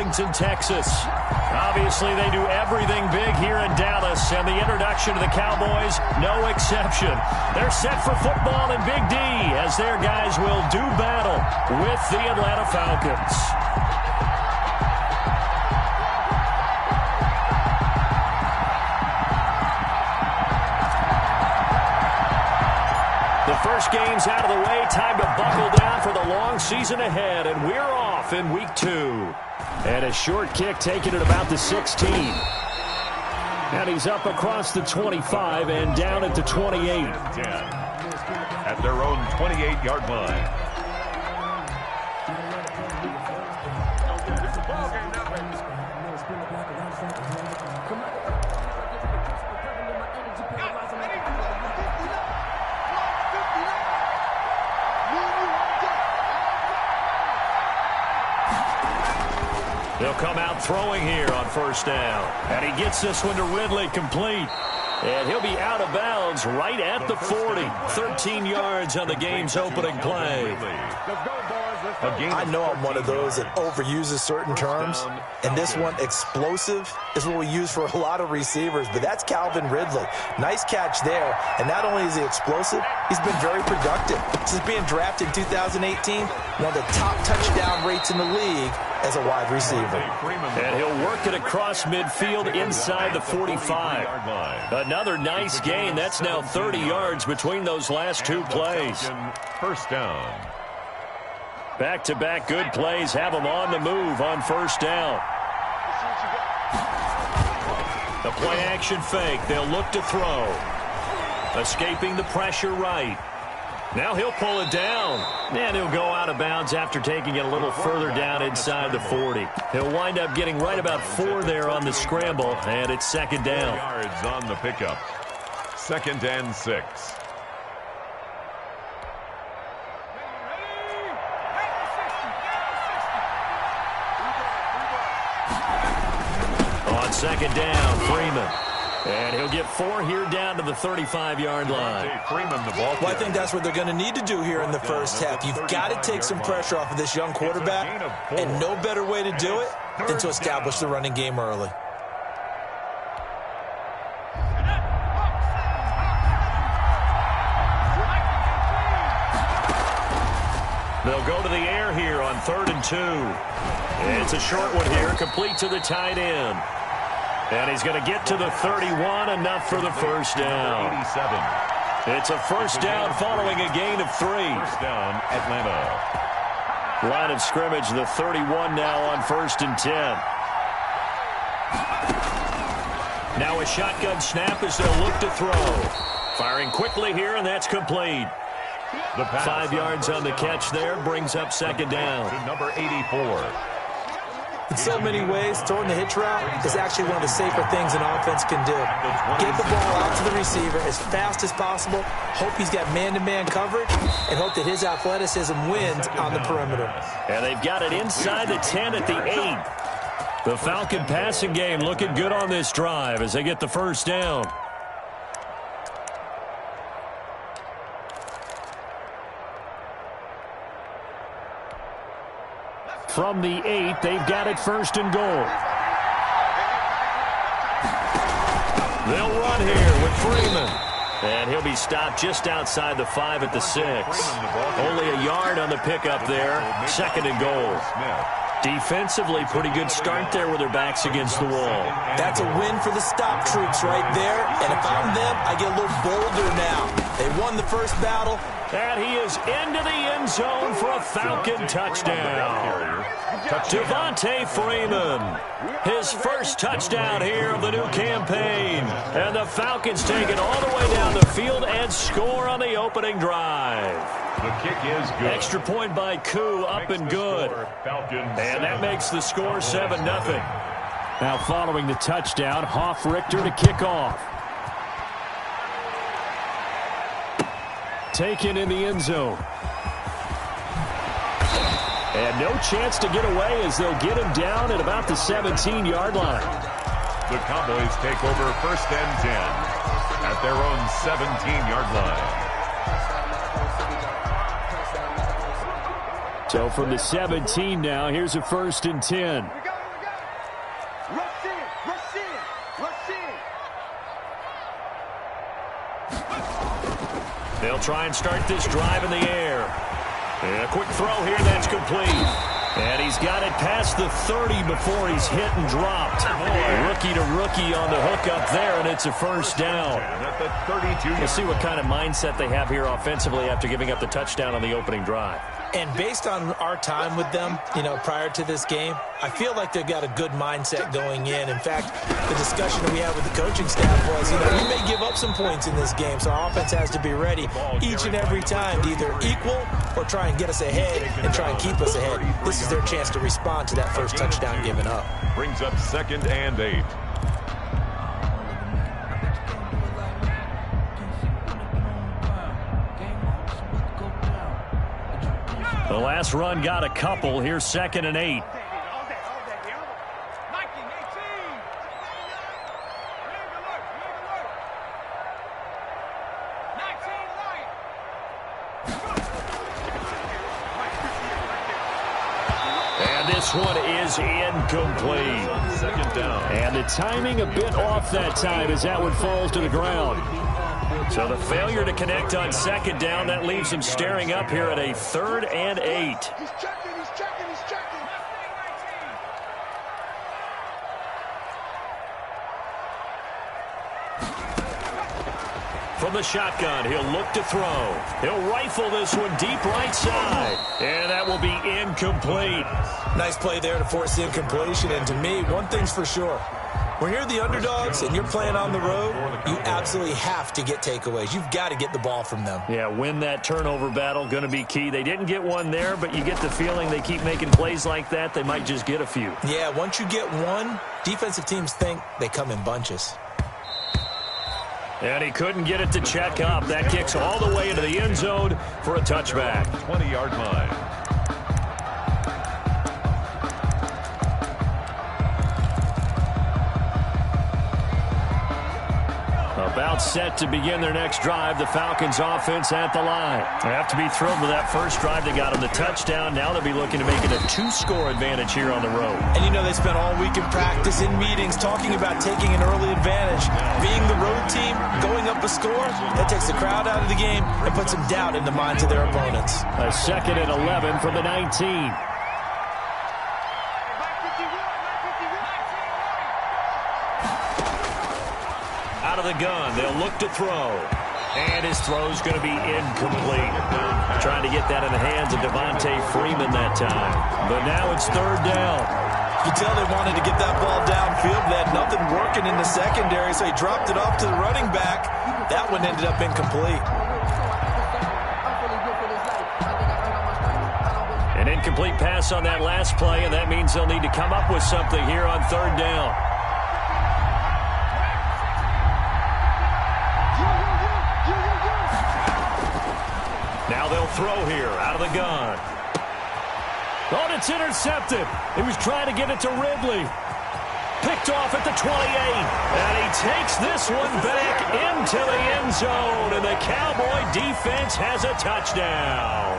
Arlington, Texas. Obviously, they do everything big here in Dallas, and the introduction to the Cowboys, no exception. They're set for football in Big D as their guys will do battle with the Atlanta Falcons. The first game's out of the way. Time to buckle down for the long season ahead, and we're off in week 2. And a short kick taken at about the 16. And he's up across the 25 and down at the 28. At their own 28-yard line. They'll come out throwing here on first down. And he gets this one to Ridley complete. And he'll be out of bounds right at the 40. 13 yards on the game's opening play. I know I'm one of those that overuses certain terms. And this one, explosive, is what we use for a lot of receivers. But that's Calvin Ridley. Nice catch there. And not only is he explosive, he's been very productive. Since being drafted in 2018, one of the top touchdown rates in the league as a wide receiver. And he'll work it across midfield inside the 45. Another nice gain. That's now 30 yards between those last two plays. First down. Back-to-back good plays have them on the move on first down. The play-action fake. They'll look to throw. Escaping the pressure right. Now he'll pull it down. And he'll go out of bounds after taking it a little further down inside the 40. He'll wind up getting right about 4 there on the scramble, and it's second down. Yards on the pickup. 2nd and 6. On second down, Freeman. And he'll get 4 here down to the 35-yard line. Well, I think that's what they're going to need to do here in the first half. You've got to take some pressure off of this young quarterback, and no better way to do it than to establish the running game early. They'll go to the air here on 3rd and 2. It's a short one here, complete to the tight end. And he's going to get to the 31, enough for the first down. 87. It's a first down following a gain of 3. First down, Atlanta. Line of scrimmage, the 31 now on 1st and 10. Now a shotgun snap as they'll look to throw. Firing quickly here, and that's complete. 5 yards on the catch there, brings up second down. To number 84. In so many ways, throwing the hitch route is actually one of the safer things an offense can do. Get the ball out to the receiver as fast as possible, hope he's got man-to-man coverage, and hope that his athleticism wins on the perimeter. And they've got it inside the 10 at the 8. The Falcon passing game looking good on this drive as they get the first down. From the 8, they've got it 1st and goal. They'll run here with Freeman. And he'll be stopped just outside the 5 at the 6. Only a yard on the pickup there. 2nd and goal. Defensively, pretty good start there with their backs against the wall. That's a win for the stop troops right there. And if I'm them, I get a little bolder now. They won the first battle. And he is into the end zone for a Falcon touchdown. Devontae Freeman, his first touchdown here of the new campaign. And the Falcons take it all the way down the field and score on the opening drive. The kick is good. Extra point by Koo, up and good. And that makes the score 7-0. Now following the touchdown, Hoff-Richter to kick off. Taken in the end zone. And no chance to get away as they'll get him down at about the 17-yard line. The Cowboys take over 1st and 10 at their own 17-yard line. So from the 17 now, here's a 1st and 10. They'll try and start this drive in the air. And a quick throw here, that's complete. And he's got it past the 30 before he's hit and dropped. Rookie to rookie on the hook up there, and it's a first down. We'll see what kind of mindset they have here offensively after giving up the touchdown on the opening drive. And based on our time with them, prior to this game, I feel like they've got a good mindset going in. In fact, the discussion that we had with the coaching staff was, we may give up some points in this game, so our offense has to be ready each and every time to either equal or try and get us ahead and try and keep us ahead. This is their chance to respond to that first touchdown given up. Brings up 2nd and 8. The last run got a couple. Here's 2nd and 8. And this one is incomplete. 2nd down. And the timing a bit off that time as that one falls to the ground. So the failure to connect on 2nd down, that leaves him staring up here at a 3rd and 8. He's checking. From the shotgun, he'll look to throw. He'll rifle this one deep right side. And that will be incomplete. Nice play there to force the incompletion. And to me, one thing's for sure. When you're the underdogs and you're playing on the road, you absolutely have to get takeaways. You've got to get the ball from them. Yeah, win that turnover battle, going to be key. They didn't get one there, but you get the feeling they keep making plays like that, they might just get a few. Yeah, once you get one, defensive teams think they come in bunches. And he couldn't get it to check up. That kicks all the way into the end zone for a touchback. 20-yard line. About set to begin their next drive. The Falcons offense at the line. They have to be thrilled with that first drive. They got them the touchdown. Now they'll be looking to make it a 2-score advantage here on the road. And they spent all week in practice, in meetings, talking about taking an early advantage. Being the road team, going up a score, that takes the crowd out of the game and puts some doubt in the minds of their opponents. A 2nd and 11 from the 19. Out of the gun, they'll look to throw. And his throw's going to be incomplete. Trying to get that in the hands of Devontae Freeman that time. But now it's 3rd down. You tell they wanted to get that ball downfield. They had nothing working in the secondary, so he dropped it off to the running back. That one ended up incomplete. An incomplete pass on that last play, and that means they'll need to come up with something here on 3rd down. Now they'll throw here out of the gun. Oh, and it's intercepted. He was trying to get it to Ridley. Picked off at the 28. And he takes this one back into the end zone. And the Cowboy defense has a touchdown.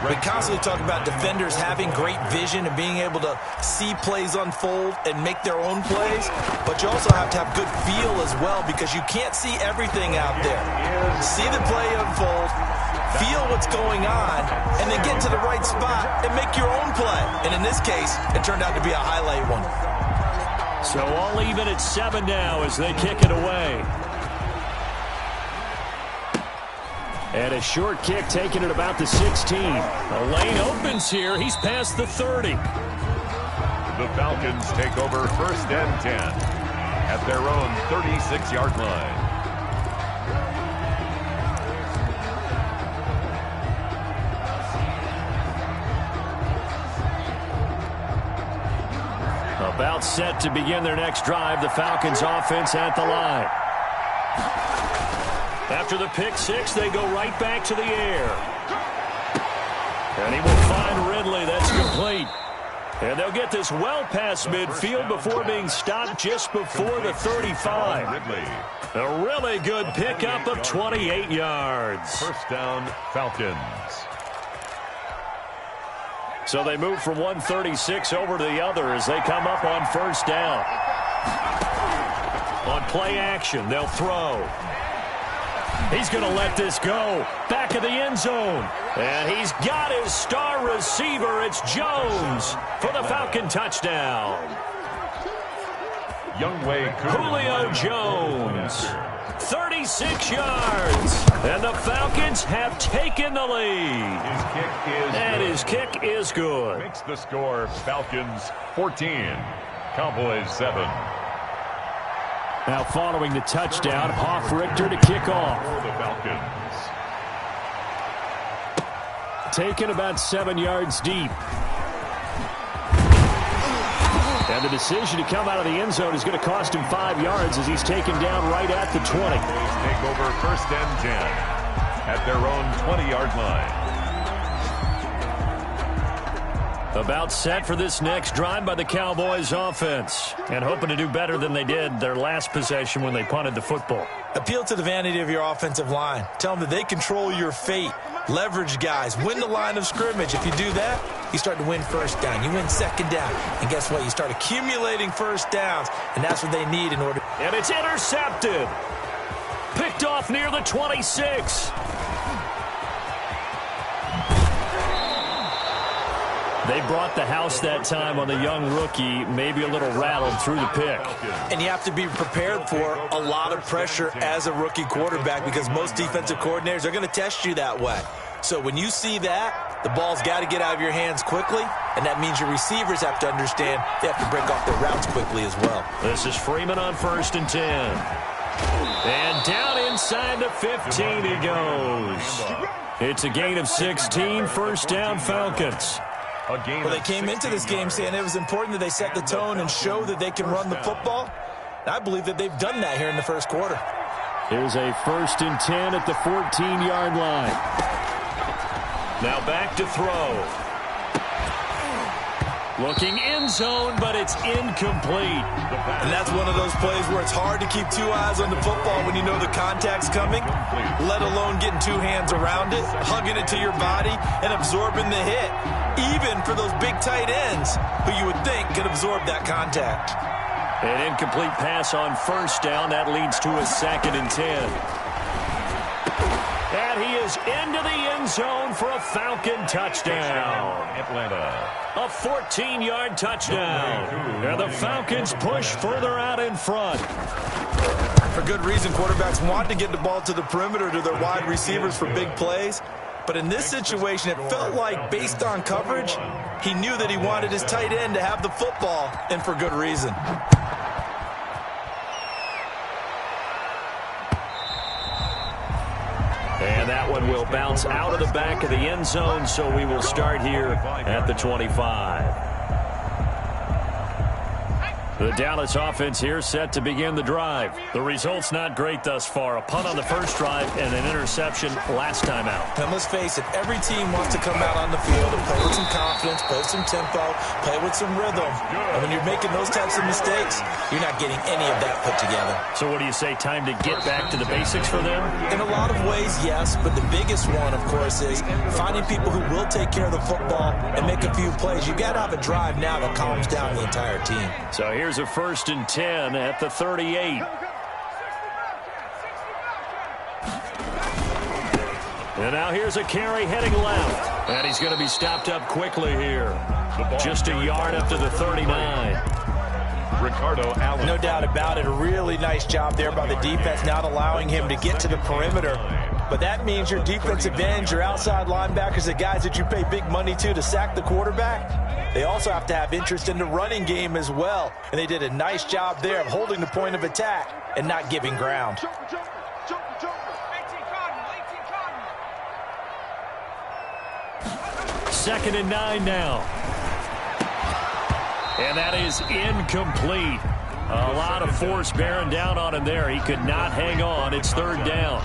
We constantly talk about defenders having great vision and being able to see plays unfold and make their own plays, but you also have to have good feel as well because you can't see everything out there. See the play unfold, feel what's going on, and then get to the right spot and make your own play. And in this case, it turned out to be a highlight one. So all even at 7 now as they kick it away. And a short kick taken at about the 16. A lane opens here. He's past the 30. The Falcons take over 1st and 10 at their own 36-yard line. About set to begin their next drive. The Falcons offense at the line. After the pick six, they go right back to the air. And he will find Ridley. That's complete. And they'll get this well past midfield before being stopped just before the 35. A really good pickup of 28 yards. First down, Falcons. So they move from 136 over to the other as they come up on first down. On play action, they'll throw. He's going to let this go. Back of the end zone. And he's got his star receiver. It's Jones for the Falcon touchdown. Julio Jones. 36 yards. And the Falcons have taken the lead. His kick is good. Makes the score Falcons 14, Cowboys 7. Now following the touchdown, Hoff-Richter to kick off. For the Falcons. Taken about 7 yards deep. And the decision to come out of the end zone is going to cost him 5 yards as he's taken down right at the 20. Take over first and 10 at their own 20-yard line. About set for this next drive by the Cowboys offense. And hoping to do better than they did their last possession when they punted the football. Appeal to the vanity of your offensive line. Tell them that they control your fate. Leverage guys. Win the line of scrimmage. If you do that, you start to win first down. You win second down. And guess what? You start accumulating first downs. And that's what they need in order. And it's intercepted. Picked off near the 26. They brought the house that time on the young rookie, maybe a little rattled through the pick. And you have to be prepared for a lot of pressure as a rookie quarterback because most defensive coordinators are going to test you that way. So when you see that, the ball's got to get out of your hands quickly, and that means your receivers have to understand they have to break off their routes quickly as well. This is Freeman on first and 10. And down inside the 15 he goes. It's a gain of 16, first down Falcons. Well, they came into this game saying it was important that they set the tone and show that they can run the football. And I believe that they've done that here in the first quarter. Here's a first and 10 at the 14-yard line. Now back to throw. Looking end zone, but it's incomplete. And that's one of those plays where it's hard to keep two eyes on the football when you know the contact's coming, let alone getting two hands around it, hugging it to your body, and absorbing the hit, even for those big tight ends who you would think could absorb that contact. An incomplete pass on first down. That leads to a second and 10. And he is into the end zone for a Falcon touchdown. Atlanta. A 14-yard touchdown. And the Falcons push further out in front. For good reason, quarterbacks want to get the ball to the perimeter to their wide receivers for big plays. But in this situation, it felt like, based on coverage, he knew that he wanted his tight end to have the football, and for good reason. And that one will bounce out of the back of the end zone, so we will start here at the 25. The Dallas offense here set to begin the drive. The result's not great thus far. A punt on the first drive and an interception last time out. And let's face it, every team wants to come out on the field and play with some confidence, play with some tempo, play with some rhythm. And when you're making those types of mistakes, you're not getting any of that put together. So what do you say, time to get back to the basics for them? In a lot of ways, yes, but the biggest one, of course, is finding people who will take care of the football and make a few plays. You've got to have a drive now that calms down the entire team. So here's a first and 10 at the 38. And now here's a carry heading left. And he's going to be stopped up quickly here. Just a yard up to the 39. Ricardo Allen. No doubt about it. A really nice job there by the defense, not allowing him to get to the perimeter. But that means your defensive ends, your outside linebackers, the guys that you pay big money to sack the quarterback, they also have to have interest in the running game as well. And they did a nice job there of holding the point of attack and not giving ground. Second and 9 now. And that is incomplete. A lot of force bearing down on him there. He could not hang on. It's third down.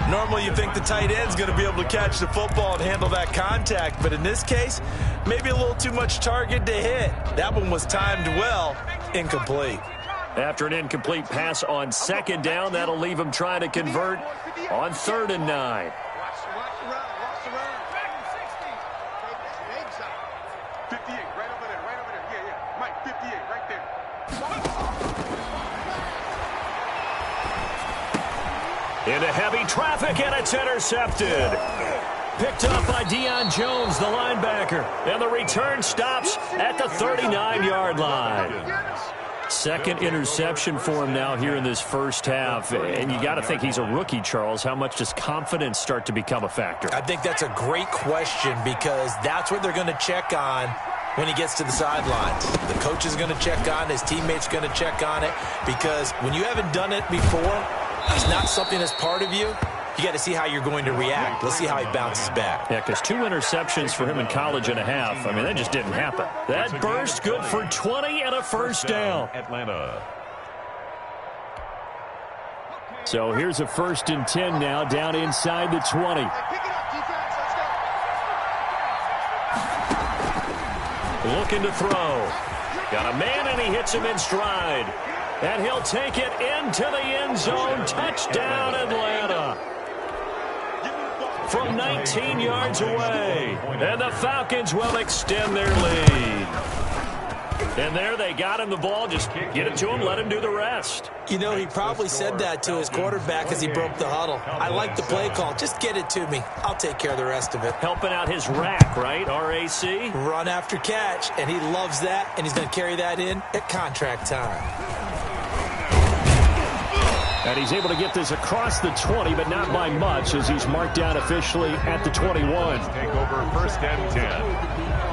Normally you think the tight end's going to be able to catch the football and handle that contact, but in this case, maybe a little too much target to hit. That one was timed well, incomplete. After an incomplete pass on second down, that'll leave him trying to convert on third and 9. Into heavy traffic, and it's intercepted. Picked up by Deion Jones, the linebacker. And the return stops at the 39-yard line. Second interception for him now here in this first half. And you got to think he's a rookie, Charles. How much does confidence start to become a factor? I think that's a great question because that's what they're going to check on when he gets to the sidelines. The coach is going to check on it. His teammates going to check on it because when you haven't done it before, it's not something that's part of you. You got to see how you're going to react. Let's see how he bounces back. Yeah, because 2 interceptions for him in college and a half. I mean, that just didn't happen. That burst good for 20 and a first down. Atlanta. So here's a 1st and 10 now, down inside the 20. Looking to throw. Got a man, and he hits him in stride. And he'll take it into the end zone. Touchdown, Atlanta. From 19 yards away. And the Falcons will extend their lead. And there they got him the ball. Just get it to him, let him do the rest. You know, he probably said that to his quarterback as he broke the huddle. I like the play call. Just get it to me. I'll take care of the rest of it. Helping out his rack, right? R-A-C? Run after catch. And he loves that. And he's going to carry that in at contract time. And he's able to get this across the 20, but not by much, as he's marked down officially at the 21. Take over 1st and 10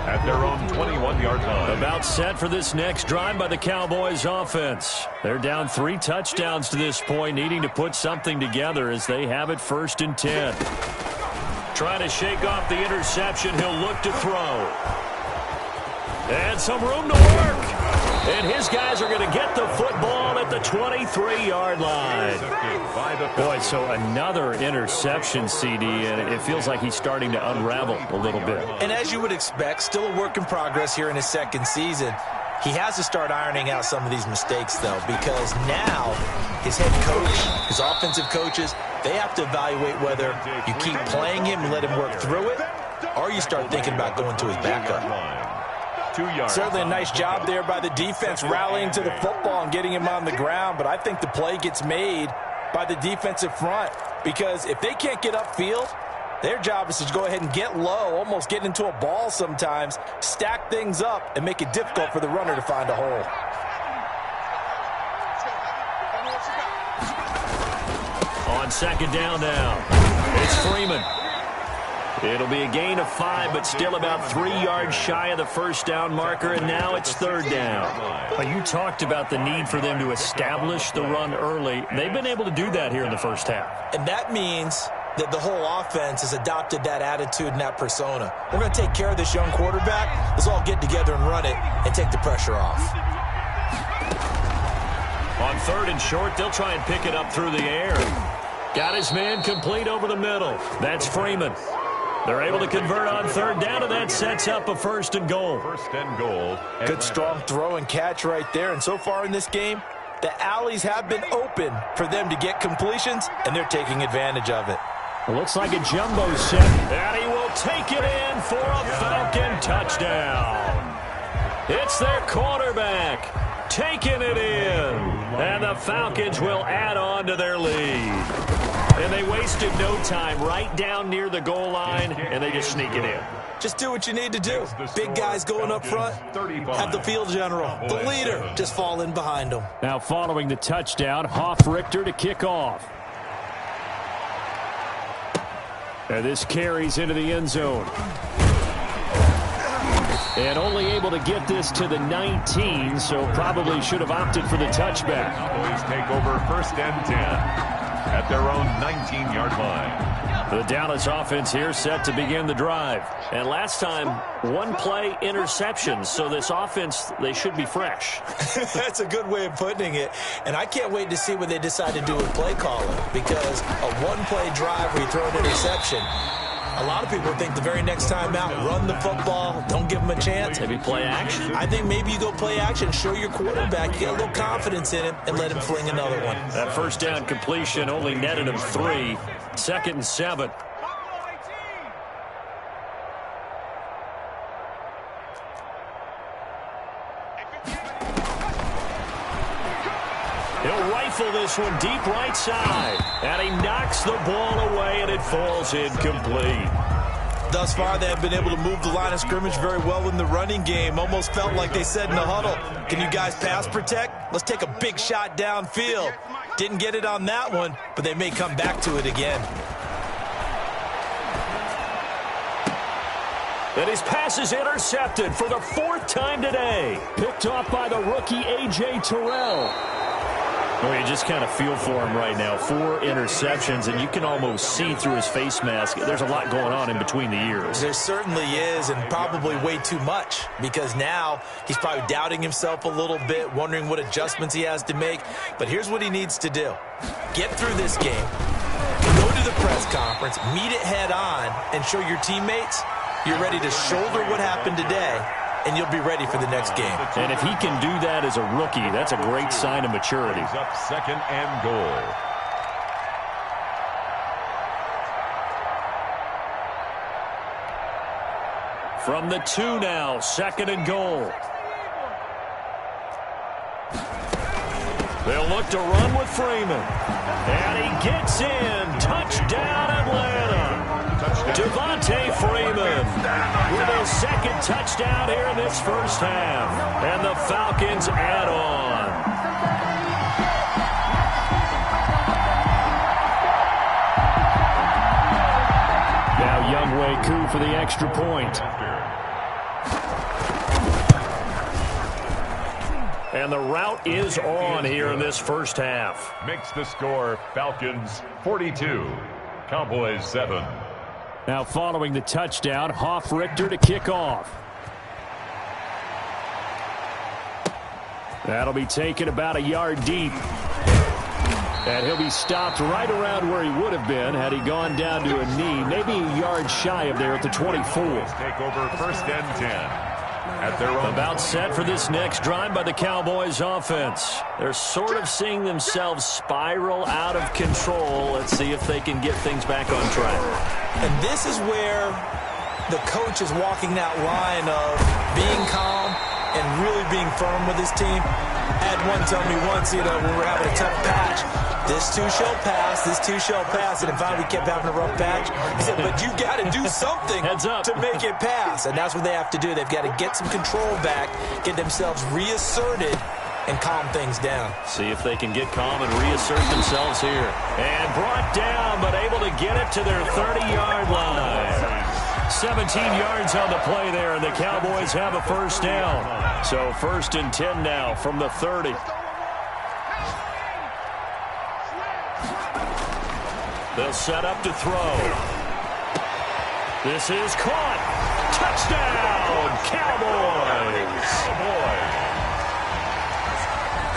at their own 21-yard line. About set for this next drive by the Cowboys offense. They're down 3 touchdowns to this point, needing to put something together as they have it 1st and 10. Trying to shake off the interception. He'll look to throw. And some room to work. And his guys are going to get the football at the 23-yard line. Boy, so another interception, CD, and it feels like he's starting to unravel a little bit. And as you would expect, still a work in progress here in his 2nd season. He has to start ironing out some of these mistakes, though, because now his head coach, his offensive coaches, they have to evaluate whether you keep playing him and let him work through it, or you start thinking about going to his backup. Certainly a nice job there by the defense rallying to the football and getting him on the ground, but I think the play gets made by the defensive front because if they can't get upfield, their job is to go ahead and get low, almost get into a ball sometimes, stack things up, and make it difficult for the runner to find a hole. On 2nd down now, it's Freeman. It'll be a gain of 5, but still about 3 yards shy of the 1st down marker, and now it's 3rd down. You talked about the need for them to establish the run early. They've been able to do that here in the first half. And that means that the whole offense has adopted that attitude and that persona. We're going to take care of this young quarterback. Let's all get together and run it and take the pressure off. On 3rd and short, they'll try and pick it up through the air. Got his man complete over the middle. That's Freeman. They're able to convert on 3rd down, and that sets up a 1st and goal. 1st and goal. Good strong throw and catch right there. And so far in this game, the alleys have been open for them to get completions, and they're taking advantage of it. It looks like a jumbo set, and he will take it in for a Falcon touchdown. It's their quarterback taking it in, and the Falcons will add on to their lead. And they wasted no time, right down near the goal line, and they just sneak it in. Just do what you need to do. Big guys going up front, have the field general, the leader, just fall in behind them. Now following the touchdown, Hoff-Richter to kick off. And this carries into the end zone. And only able to get this to the 19, so probably should have opted for the touchback. Cowboys take over 1st and 10 at their own 19-yard line. The Dallas offense here set to begin the drive. And last time, 1-play interceptions. So this offense, they should be fresh. That's a good way of putting it. And I can't wait to see what they decide to do with play calling. Because a 1-play drive where you throw an interception, a lot of people think the very next time out, run the football, don't give them a chance. Maybe play action? I think maybe you go play action, show your quarterback, you get a little confidence in him, and let him fling another one. That 1st down completion only netted him 3. 2nd and 7. He'll rifle this one deep right side. And he knocks the ball away, and it falls incomplete. Thus far, they have been able to move the line of scrimmage very well in the running game. Almost felt like they said in the huddle, can you guys pass protect? Let's take a big shot downfield. Didn't get it on that one, but they may come back to it again. And his pass is intercepted for the 4th time today. Picked off by the rookie A.J. Terrell. Well, you just kind of feel for him right now. 4 interceptions, and you can almost see through his face mask. There's a lot going on in between the ears. There certainly is, and probably way too much, because now he's probably doubting himself a little bit, wondering what adjustments he has to make. But here's what he needs to do. Get through this game, go to the press conference, meet it head on, and show your teammates you're ready to shoulder what happened today, and you'll be ready for the next game. And if he can do that as a rookie, that's a great sign of maturity. He's up 2nd and goal. From the 2 now, 2nd and goal. They'll look to run with Freeman. And he gets in. Touchdown, Atlanta. Devontae Freeman with his 2nd touchdown here in this first half. And the Falcons add on. Now Younghoe Koo for the extra point. And the route is on here in this first half. Makes the score Falcons 42, Cowboys 7. Now following the touchdown, Richter to kick off. That'll be taken about a yard deep. And he'll be stopped right around where he would have been had he gone down to a knee, maybe a yard shy of there at the 24. Take over 1st and 10. At their own. About set for this next drive by the Cowboys offense. They're sort of seeing themselves spiral out of control. Let's see if they can get things back on track. And this is where the coach is walking that line of being calm and really being firm with his team. I had one tell me once, when we're having a tough patch, this too shall pass, this too shall pass. And finally we kept having a rough patch. He said, but you got to do something to make it pass. And that's what they have to do. They've got to get some control back, get themselves reasserted, and calm things down. See if they can get calm and reassert themselves here. And brought down, but able to get it to their 30-yard line. 17 yards on the play there, and the Cowboys have a first down. So 1st and 10 now from the 30. They'll set up to throw. This is caught. Touchdown, Cowboys.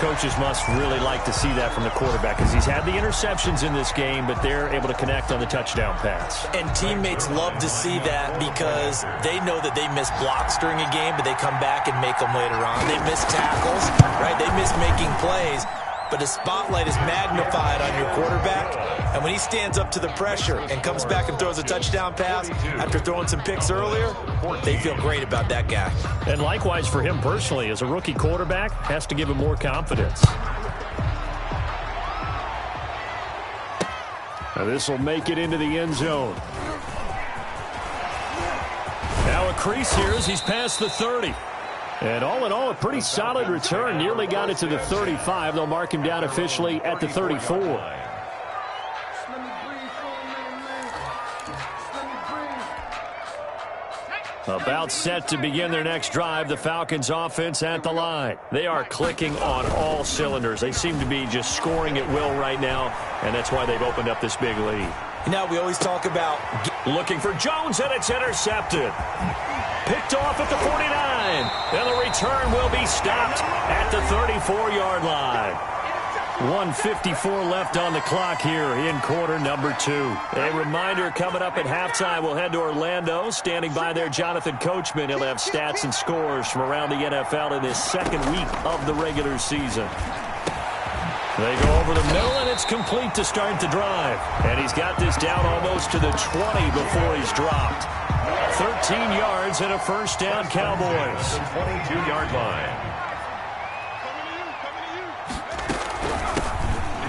Coaches must really like to see that from the quarterback because he's had the interceptions in this game, but they're able to connect on the touchdown pass. And teammates love to see that because they know that they miss blocks during a game, but they come back and make them later on. They miss tackles, right? They miss making plays. But the spotlight is magnified on your quarterback, and when he stands up to the pressure and comes back and throws a touchdown pass after throwing some picks earlier, they feel great about that guy. And likewise for him personally, as a rookie quarterback, has to give him more confidence. Now this will make it into the end zone. Now a crease here as he's past the 30. And all in all, a pretty solid return. Nearly got it to the 35. They'll mark him down officially at the 34. About set to begin their next drive, the Falcons offense at the line. They are clicking on all cylinders. They seem to be just scoring at will right now, and that's why they've opened up this big lead. Now we always talk about looking for Jones, and it's intercepted. Picked off at the 49, and the return will be stopped at the 34-yard line. 1:54 left on the clock here in quarter number 2. A reminder coming up at halftime, we'll head to Orlando. Standing by there, Jonathan Coachman. He'll have stats and scores from around the NFL in this second week of the regular season. They go over the middle, and it's complete to start the drive. And he's got this down almost to the 20 before he's dropped. 13 yards and a first down, Cowboys. 22-yard line.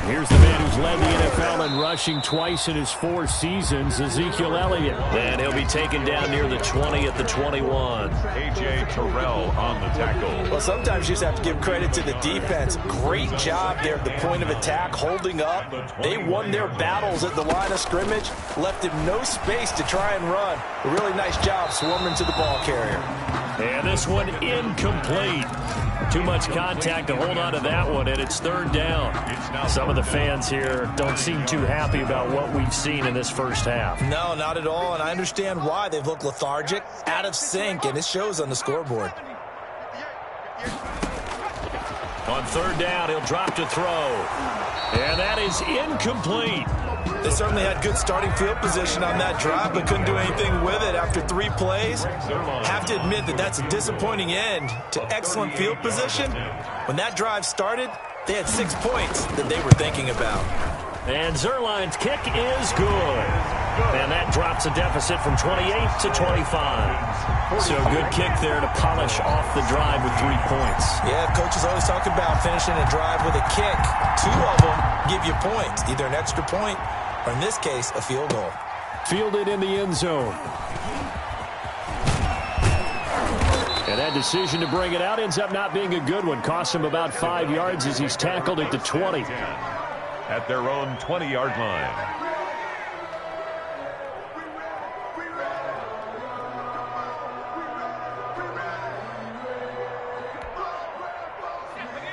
Here's the man who's led the NFL in rushing twice in his 4 seasons, Ezekiel Elliott. And he'll be taken down near the 20 at the 21. A.J. Terrell on the tackle. Well, sometimes you just have to give credit to the defense. Great job there at the point of attack, holding up. They won their battles at the line of scrimmage, left him no space to try and run. A really nice job swarming to the ball carrier. And this one incomplete. Too much contact to hold on to that one, and it's 3rd down. Some of the fans here don't seem too happy about what we've seen in this first half. No, not at all, and I understand why. They've looked lethargic, out of sync, and it shows on the scoreboard. On 3rd down, he'll drop to throw. And that is incomplete. They certainly had good starting field position on that drive, but couldn't do anything with it after 3 plays. Have to admit that that's a disappointing end to excellent field position. When that drive started, they had 6 points that they were thinking about. And Zuerlein's kick is good. And that drops a deficit from 28 to 25. So good kick there to polish off the drive with 3 points. Yeah, coaches always talk about finishing a drive with a kick. 2 of them give you points, either an extra point or, in this case, a field goal. Fielded in the end zone. And that decision to bring it out ends up not being a good one. Costs him about 5 yards as he's tackled at the 20. At their own 20-yard line.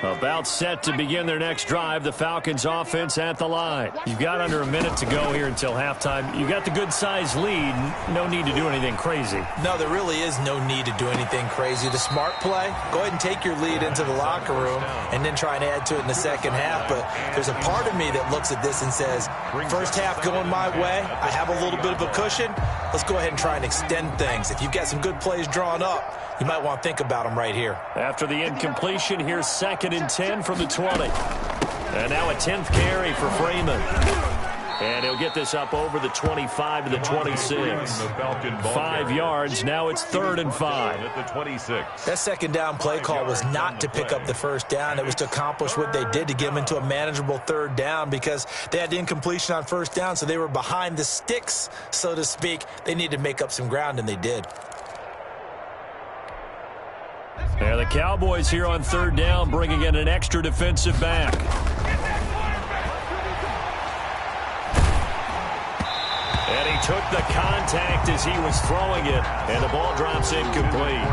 About set to begin their next drive, the Falcons offense at the line. You've got under a minute to go here until halftime. You've got the good-sized lead. No need to do anything crazy. No, there really is no need to do anything crazy. The smart play, go ahead and take your lead into the locker room and then try and add to it in the second half. But there's a part of me that looks at this and says, first half going my way, I have a little bit of a cushion. Let's go ahead and try and extend things. If you've got some good plays drawn up, you might want to think about them right here. After the incompletion, here's 2nd and 10 from the 20. And now a 10th carry for Freeman. And he'll get this up over the 25 to the 26. 5 yards. Now it's 3rd and 5. At the 26. That second down play call was not to pick up the first down. It was to accomplish what they did to get them into a manageable 3rd down because they had the incompletion on 1st down, so they were behind the sticks, so to speak. They needed to make up some ground, and they did. Yeah, the Cowboys here on 3rd down, bringing in an extra defensive back. And he took the contact as he was throwing it, and the ball drops incomplete.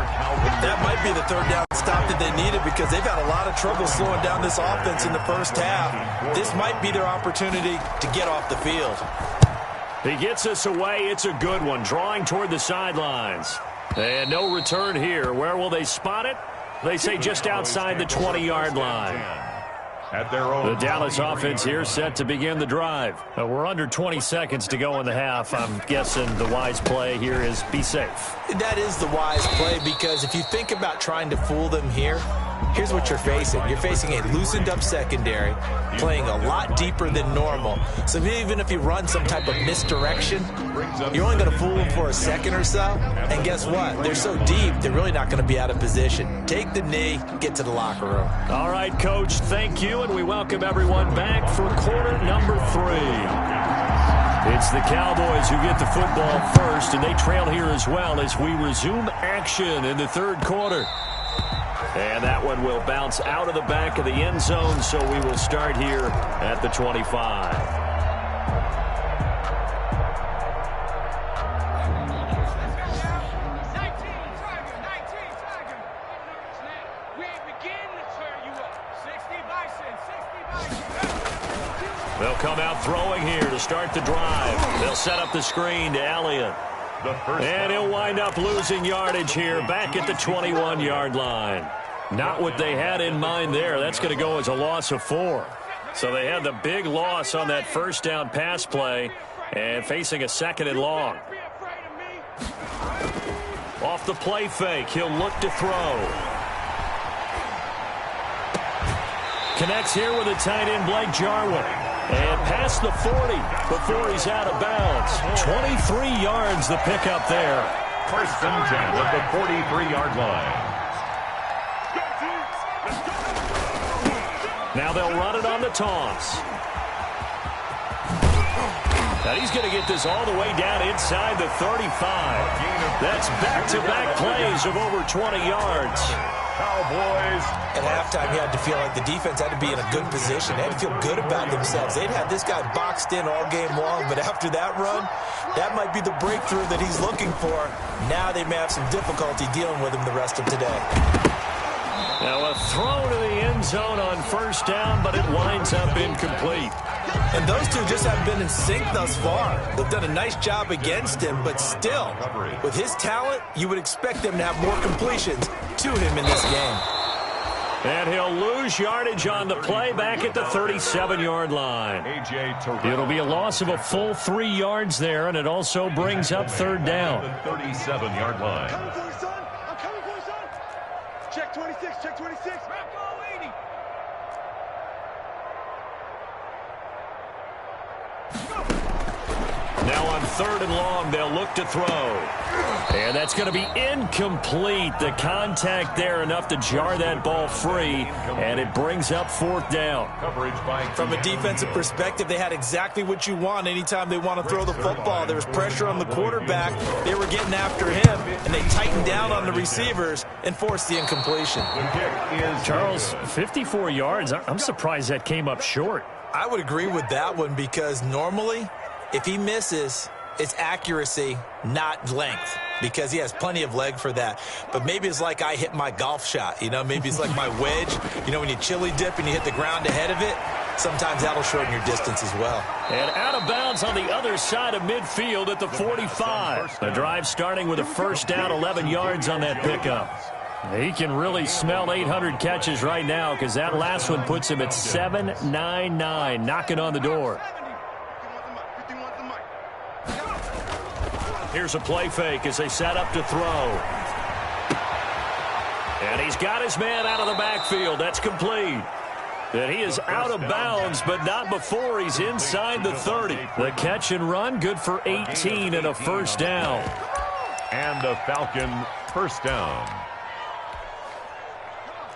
That might be the 3rd down stop that they needed because they've had a lot of trouble slowing down this offense in the first half. This might be their opportunity to get off the field. He gets us away. It's a good one, drawing toward the sidelines. And no return here. Where will they spot it? They say just outside the 20-yard line. At their own. The Dallas offense here set to begin the drive. We're under 20 seconds to go in the half. I'm guessing the wise play here is be safe. That is the wise play because if you think about trying to fool them here, here's what you're facing. You're facing a loosened-up secondary, playing a lot deeper than normal. So even if you run some type of misdirection, you're only going to fool them for a second or so. And guess what? They're so deep, they're really not going to be out of position. Take the knee, get to the locker room. All right, Coach, thank you, and we welcome everyone back for quarter number 3. It's the Cowboys who get the football first, and they trail here as well as we resume action in the 3rd quarter. And that one will bounce out of the back of the end zone, so we will start here at the 25. They'll come out throwing here to start the drive. They'll set up the screen to Elliott. And he'll wind up losing yardage here back at the 21-yard line. Not what they had in mind there. That's going to go as a loss of 4. So they had the big loss on that 1st down pass play and facing a 2nd and long. Off the play fake, he'll look to throw. Connects here with a tight end, Blake Jarwin. And past the 40 before he's out of bounds. 23 yards the pickup there. 1st and 10 at the 43-yard line. Now they'll run it on the toss. Now he's going to get this all the way down inside the 35. That's back-to-back plays of over 20 yards. Cowboys. At halftime, you had to feel like the defense had to be in a good position. They had to feel good about themselves. They'd had this guy boxed in all game long, but after that run, that might be the breakthrough that he's looking for. Now they may have some difficulty dealing with him the rest of today. Now a throw to the end zone on first down, but it winds up incomplete. And those two just haven't been in sync thus far. They've done a nice job against him, but still, with his talent, you would expect them to have more completions to him in this game. And he'll lose yardage on the play back at the 37-yard line. It'll be a loss of a full 3 yards there, and it also brings up third down. 37-yard line. Coming for you, son. I'm coming for you, son. Check 26, check 26. Now on third and long, they'll look to throw. And that's going to be incomplete. The contact there enough to jar that ball free, and it brings up fourth down. From a defensive perspective, they had exactly what you want anytime they want to throw the football. There was pressure on the quarterback. They were getting after him, and they tightened down on the receivers and forced the incompletion. Charles, 54 yards. I'm surprised that came up short. I would agree with that one because normally, if he misses, it's accuracy, not length, because he has plenty of leg for that. But maybe it's like I hit my golf shot, you know? Maybe it's like my wedge. You know, when you chili dip and you hit the ground ahead of it, sometimes that'll shorten your distance as well. And out of bounds on the other side of midfield at the 45. The drive starting with a first down, 11 yards on that pickup. He can really smell 800 catches right now because that last one puts him at 799, knocking on the door. Here's a play fake as they set up to throw. And he's got his man out of the backfield. That's complete. And he is out of bounds, but not before he's inside the 30. The catch and run, good for 18 and a first down. And a Falcon first down.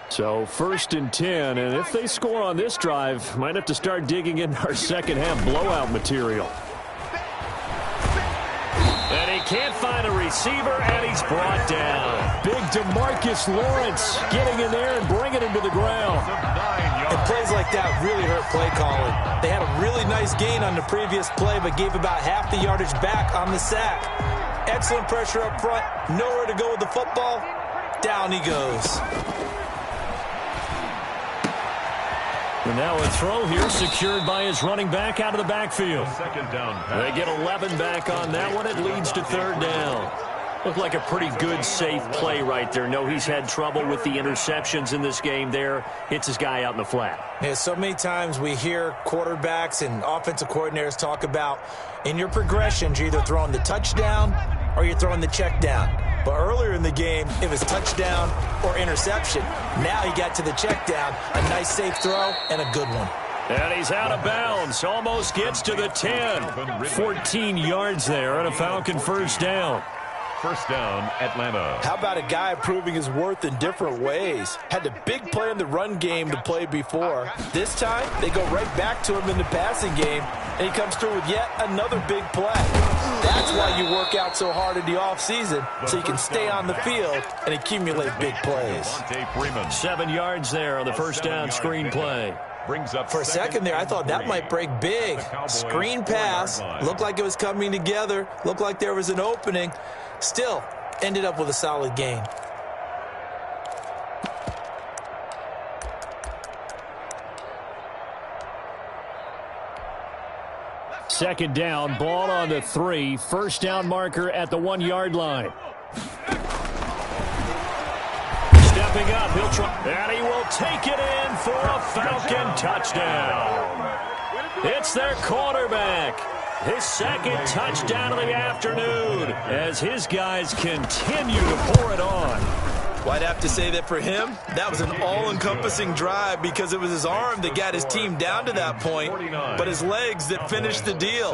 So first and 10, and if they score on this drive, might have to start digging in our second half blowout material. And he can't find a receiver, and he's brought down. Big DeMarcus Lawrence getting in there and bringing him to the ground. And plays like that really hurt play calling. They had a really nice gain on the previous play, but gave about half the yardage back on the sack. Excellent pressure up front, nowhere to go with the football. Down he goes. And now a throw here secured by his running back out of the backfield. Second down pass. They get 11 back on that one. It leads to third down. Looked like a pretty good, safe play right there. No, he's had trouble with the interceptions in this game there. Hits his guy out in the flat. Yeah, so many times we hear quarterbacks and offensive coordinators talk about in your progressions, you're either throwing the touchdown or you're throwing the check down. But earlier in the game, it was touchdown or interception. Now he got to the check down, a nice safe throw, and a good one. And he's out of bounds, almost gets to the 10. 14 yards there and a Falcon first down. First down, Atlanta. How about a guy proving his worth in different ways? Had a big play in the run game to play before. This time, they go right back to him in the passing game, and he comes through with yet another big play. That's why you work out so hard in the offseason, so you can stay on the field and accumulate big plays. 7 yards there on the first down screen play. For a second there, I thought that might break big. Screen pass, looked like it was coming together, looked like there was an opening. Still, ended up with a solid gain. Second down, ball on the 3. First down marker at the 1 yard line. Stepping up, he'll try, and he will take it in for a Falcon touchdown. It's their quarterback. His second touchdown of the afternoon as his guys continue to pour it on. Well, I'd have to say that for him, that was an all-encompassing drive because it was his arm that got his team down to that point, but his legs that finished the deal.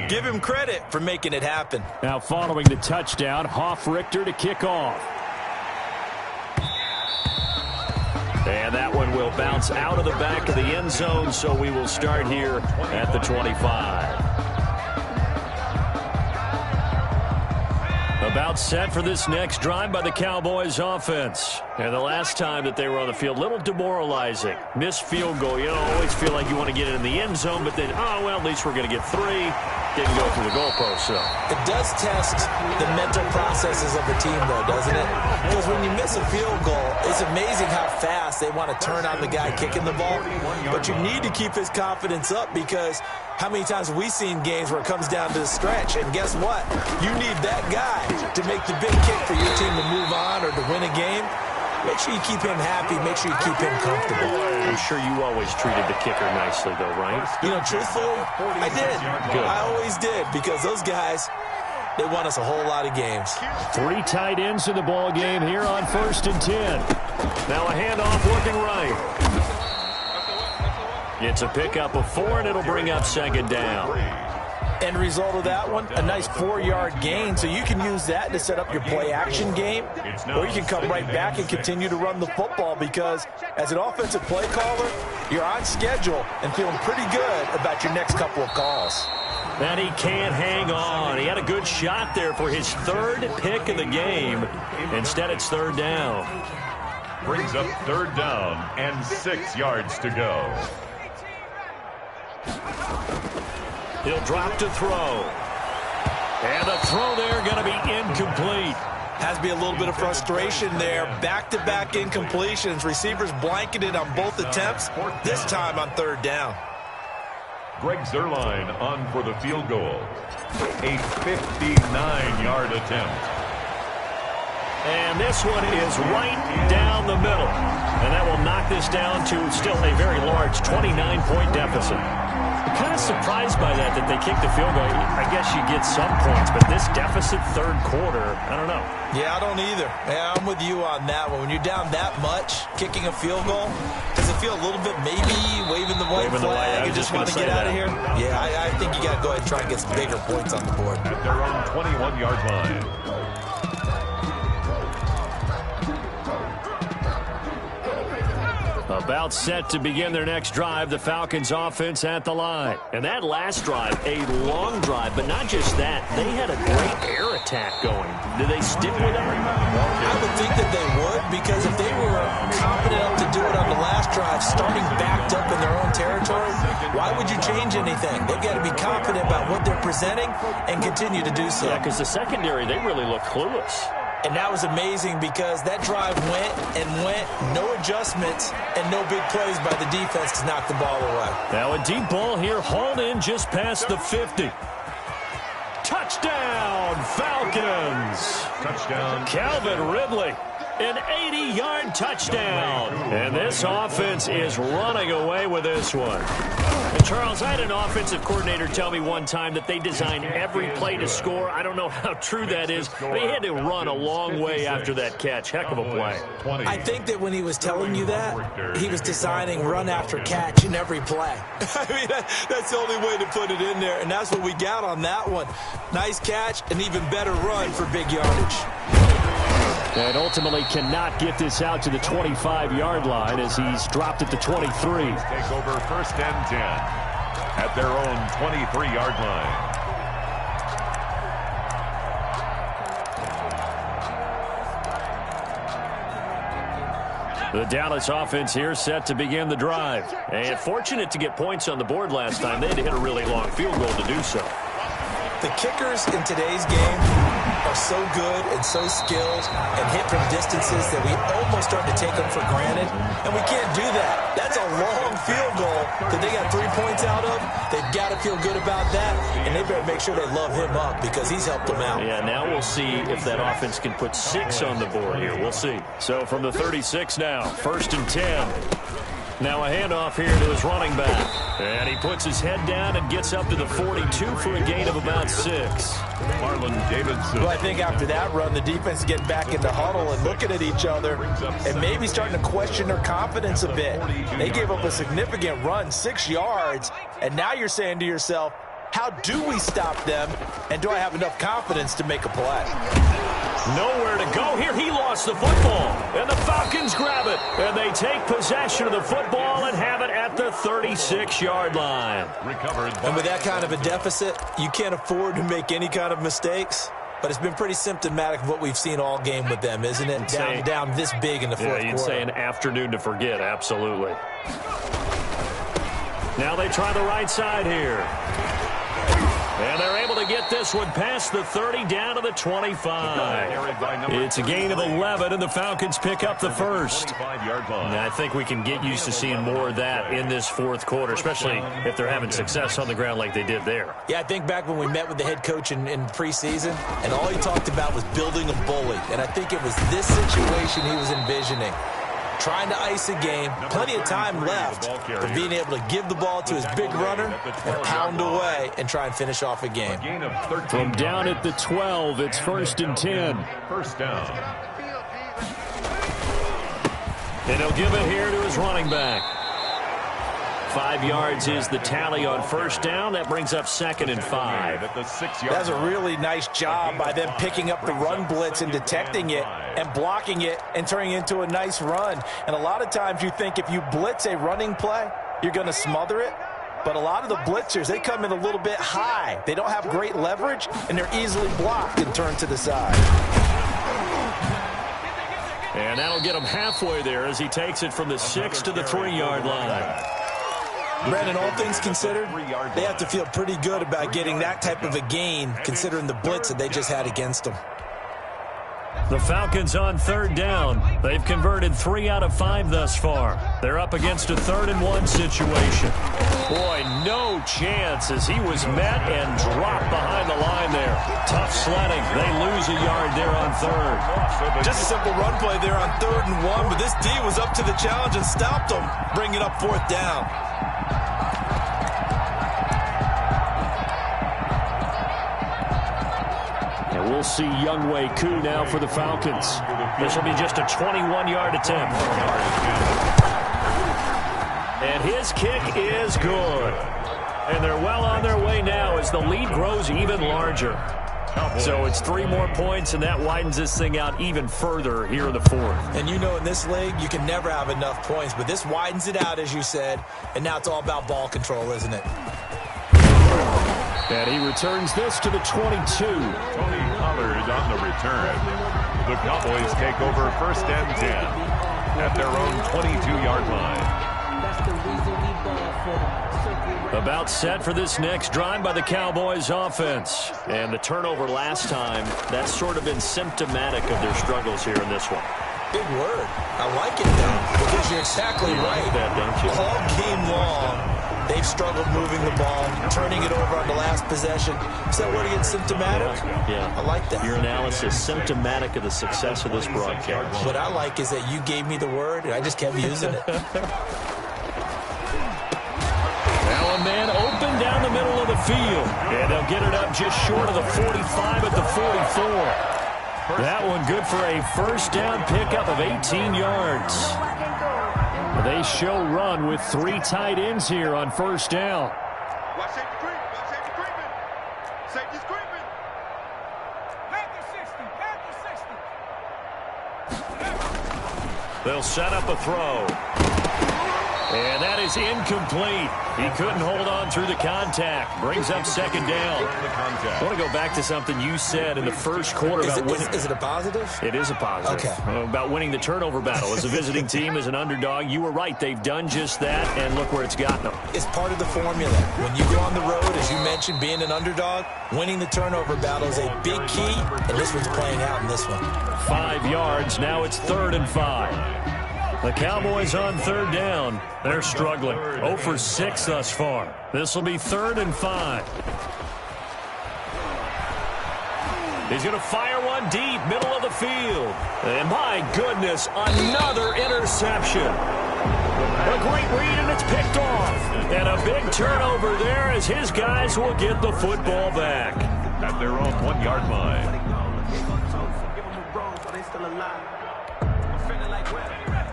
Give him credit for making it happen. Now following the touchdown, Hoff-Richter to kick off. And that one will bounce out of the back of the end zone, so we will start here at the 25. About set for this next drive by the Cowboys offense. And the last time that they were on the field, little demoralizing. Missed field goal. You don't always feel like you want to get it in the end zone, but then, oh, well, at least we're going to get 3. Didn't go through the goalpost, so. It does test the mental processes of the team, though, doesn't it? Because when you miss a field goal, it's amazing how fast they want to turn on the guy kicking the ball. But you need to keep his confidence up, because how many times have we seen games where it comes down to the stretch, and guess what? You need that guy to make the big kick for your team to move on or to win a game. Make sure you keep him happy. Make sure you keep him comfortable. I'm sure you always treated the kicker nicely, though, right? You know, truthfully, I did. Good. I always did, because those guys, they won us a whole lot of games. 3 tight ends in the ball game here on 1st and 10. Now a handoff working right. It's a pickup of 4, and it'll bring up 2nd down. End result of that one, a nice 4-yard gain. So you can use that to set up your play-action game, or you can come right back and continue to run the football, because as an offensive play caller, you're on schedule and feeling pretty good about your next couple of calls. And he can't hang on. He had a good shot there for his 3rd pick of the game. Instead, it's 3rd down. Brings up 3rd down and 6 yards to go. He'll drop to throw. And the throw there going to be incomplete. Has to be a little bit of frustration there. Back-to-back incompletions. Receivers blanketed on both attempts, this time on 3rd down. Greg Zuerlein on for the field goal. A 59-yard attempt. And this one is right down the middle. And that will knock this down to still a very large 29-point deficit. I'm kind of surprised by that they kicked the field goal. I guess you get some points, but this deficit 3rd quarter, I don't know. Yeah, I don't either. Yeah, I'm with you on that one. When you're down that much, kicking a field goal, does it feel a little bit maybe waving the white flag and just want to get out of here? Yeah, I think you got to go ahead and try and get some bigger points on the board. At their own 21-yard line. About set to begin their next drive, the Falcons offense at the line. And that last drive, a long drive, but not just that. They had a great air attack going. Do they stick with that? I would think that they would, because if they were confident enough to do it on the last drive, starting backed up in their own territory, why would you change anything? They've got to be confident about what they're presenting and continue to do so. Yeah, because the secondary, they really look clueless. And that was amazing, because that drive went and went, no adjustments, and no big plays by the defense to knock the ball away. Now a deep ball here, hauled in just past the 50. Touchdown, Falcons! Touchdown. Calvin Ridley, an 80-yard touchdown. And this offense is running away with this one. And Charles, I had an offensive coordinator tell me one time that they design every play to score. I don't know how true that is. They had to run a long way after that catch. Heck of a play. I think that when he was telling you that, he was designing run after catch in every play. I mean, that's the only way to put it in there, and that's what we got on that one. Nice catch, an even better run for big yardage. And ultimately cannot get this out to the 25-yard line as he's dropped at the 23. Take over 1st and 10 at their own 23-yard line. The Dallas offense here set to begin the drive. And fortunate to get points on the board last time. They had to hit a really long field goal to do so. The kickers in today's game are so good and so skilled and hit from distances that we almost start to take them for granted, and we can't do that. That's a long field goal that they got 3 points out of. They've got to feel good about that, and they better make sure they love him up, because he's helped them out. Yeah, now we'll see if that offense can put 6 on the board here. We'll see. So from the 36 now, 1st and 10. Now a handoff here to his running back. And he puts his head down and gets up to the 42 for a gain of about 6. Marlon Davidson. Well, I think after that run, the defense is getting back in the huddle and looking at each other and maybe starting to question their confidence a bit. They gave up a significant run, 6 yards, and now you're saying to yourself, how do we stop them, and do I have enough confidence to make a play? Nowhere to go here. He lost the football, and the Falcons grab it, and they take possession of the football and have it at the 36-yard line. Recovered. And with that kind of a deficit, you can't afford to make any kind of mistakes. but it's been pretty symptomatic of what we've seen all game with them, isn't it? Down this big in the fourth quarter. You'd say an afternoon to forget, absolutely. Now they try the right side here. And they're able to get this one past the 30 down to the 25. It's a gain of 11, and the Falcons pick up the first. And I think we can get used to seeing more of that in this fourth quarter, especially if they're having success on the ground like they did there. Yeah, I think back when we met with the head coach in preseason, and all he talked about was building a bully. And I think it was this situation he was envisioning. Trying to ice a game, plenty of time left, but being able to give the ball to his big runner and pound away and try and finish off a game. From down at the 12, it's 1st and 10. First down. And he'll give it here to his running back. 5 yards is the tally on first down. That brings up 2nd and 5. That's a really nice job by them picking up the run blitz and detecting it and blocking it and turning it into a nice run. And a lot of times you think if you blitz a running play, you're going to smother it. But a lot of the blitzers, they come in a little bit high. They don't have great leverage, and they're easily blocked and turned to the side. And that'll get him halfway there as he takes it from the 6 to the 3-yard line. Brandon, all things considered, they have to feel pretty good about getting that type of a gain considering the blitz that they just had against them. The Falcons on 3rd down. They've converted 3 out of 5 thus far. They're up against a 3rd and 1 situation. Boy, no chance as he was met and dropped behind the line there. Tough sledding. They lose a yard there on 3rd. Just a simple run play there on 3rd and 1, but this D was up to the challenge and stopped them, bringing up 4th down. We'll see Younghoe Koo now for the Falcons. This will be just a 21-yard attempt. And his kick is good. And they're well on their way now as the lead grows even larger. So it's 3 more points, and that widens this thing out even further here in the 4th. And you know in this league, you can never have enough points, but this widens it out, as you said, and now it's all about ball control, isn't it? And he returns this to the 22. Tony Pollard on the return. The Cowboys take over 1st and 10 at their own 22-yard line. About set for this next drive by the Cowboys offense. And the turnover last time, that's sort of been symptomatic of their struggles here in this one. Big word. I like it, though, because you're exactly right. That, don't you? All game long, they've struggled moving the ball, turning it over on the last possession. Is that word again, symptomatic? Yeah. I like that. Your analysis, symptomatic of the success of this broadcast. What I like is that you gave me the word, and I just kept using it. Now a man open down the middle of the field. And they'll get it up just short of the 45 at the 44. That one good for a first down pickup of 18 yards. They show run with 3 tight ends here on first down. Watch safety creep. Watch safety creeping. Safety's creeping. Panther 60. They'll set up a throw. And that is incomplete. He couldn't hold on through the contact. Brings up 2nd down. I want to go back to something you said in the first quarter about winning. Is it a positive? It is a positive. Okay. About winning the turnover battle. As a visiting team, as an underdog, you were right. They've done just that, and look where it's gotten them. It's part of the formula. When you go on the road, as you mentioned, being an underdog, winning the turnover battle is a big key, and this one's playing out in this one. 5 yards. Now it's 3rd and 5. The Cowboys on 3rd down. They're struggling. 0 for 6 thus far. This will be 3rd and 5. He's going to fire one deep, middle of the field. And my goodness, another interception. A great read, and it's picked off. And a big turnover there as his guys will get the football back. At their own 1-yard line.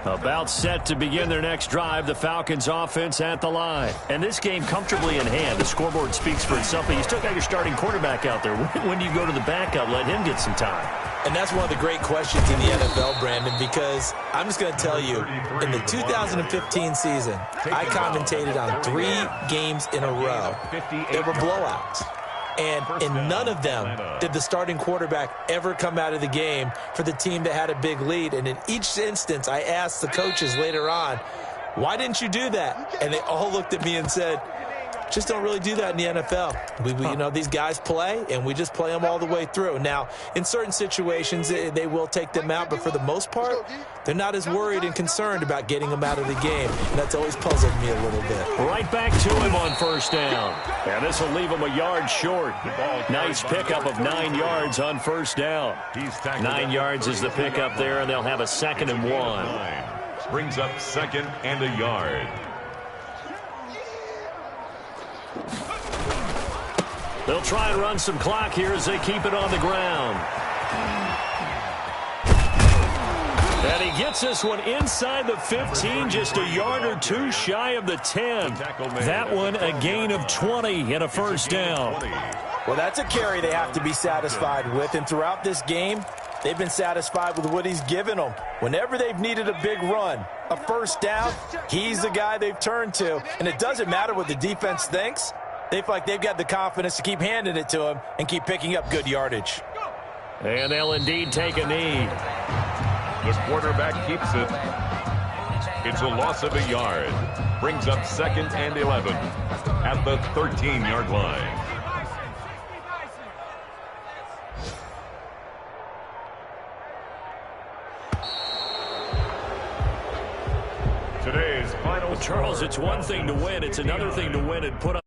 About set to begin their next drive, the Falcons offense at the line. And this game comfortably in hand. The scoreboard speaks for itself, but you still got your starting quarterback out there. When do you go to the backup, let him get some time? And that's one of the great questions in the NFL, Brandon, because I'm just going to tell you, in the 2015 season, I commentated on 3 games in a row. They were blowouts. And in none of them did the starting quarterback ever come out of the game for the team that had a big lead. And in each instance, I asked the coaches later on, why didn't you do that? And they all looked at me and said, just don't really do that in the NFL. These guys play, and we just play them all the way through. Now, in certain situations, they will take them out, but for the most part, they're not as worried and concerned about getting them out of the game. And that's always puzzled me a little bit. Right back to him on first down. And this will leave him a yard short. Nice pickup of 9 yards on first down. 9 yards is the pickup there, and they'll have a 2nd and 1. Brings up 2nd and a yard. They'll try and run some clock here as they keep it on the ground. And he gets this one inside the 15, just a yard or two shy of the 10. That one a gain of 20 and a first down. Well, that's a carry they have to be satisfied with, and throughout this game, they've been satisfied with what he's given them. Whenever they've needed a big run, a first down, he's the guy they've turned to. And it doesn't matter what the defense thinks. They feel like they've got the confidence to keep handing it to him and keep picking up good yardage. And they'll indeed take a knee. The quarterback keeps it. It's a loss of a yard. Brings up 2nd and 11 at the 13-yard line. Today's final. Charles, it's one thing to win. It's another thing to win and put up.